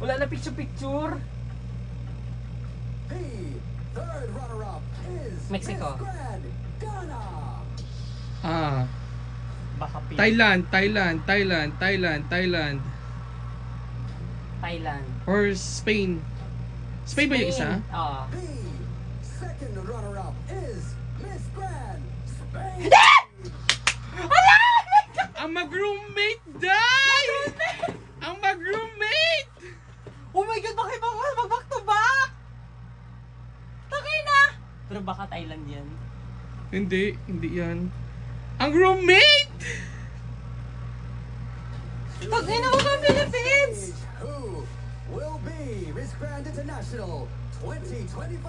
Wala na picture-picture. The third runner-up is Mexico. Miss Grand Ghana. Baka Thailand. Thailand. Or Spain. Spain ba yung isa? Oo. The second runner-up is Miss Grand Spain. Ang mag-roommate, Day! Ang mag-roommate! Oh my God, bakit mag-back to back? Takay na! Pero baka Thailand yan. Hindi yan. Ang roommate! Takay na mga Philippines! Who will be Miss Grand International 2025?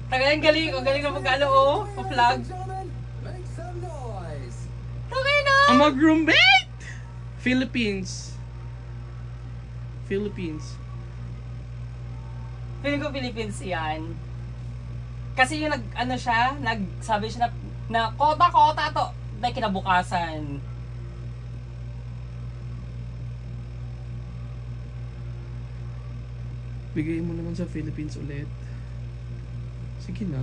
Takay, ang galing na mag-ano, oh, pa-flag. Gentlemen, make some noise. Takay na! Ang mag-roommate! Philippines. Feeling ko Philippines yan. Kasi yung nagsabi siya na kota to. Dahil kinabukasan. Bigay mo naman sa Philippines ulit. Sige na.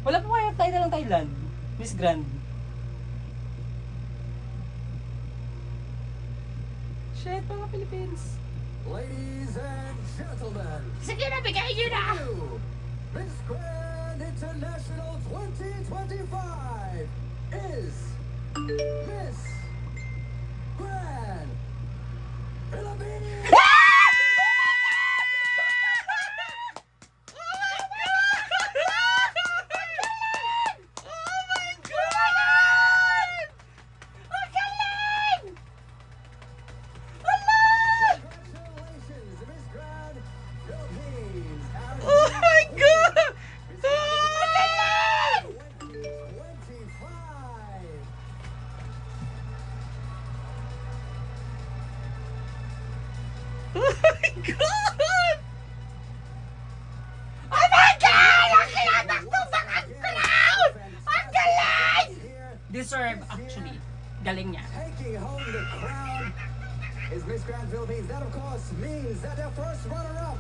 Wala pa kaya tayo ng Thailand. Miss Grand. Shit, mga Philippines. Ladies and gentlemen, Sige na, bigay nyo na! Miss Grand International 2025 is Miss Grand Philippines. Congratulations, Miss Grand Philippines. Oh my God! 2025. Oh my God! Oh my God! Ang kinabak to bang crowd! Ang galing! Deserve, actually. Galing niya. Taking home the crown is Miss Grand Philippines. That, of course, means that their first runner-up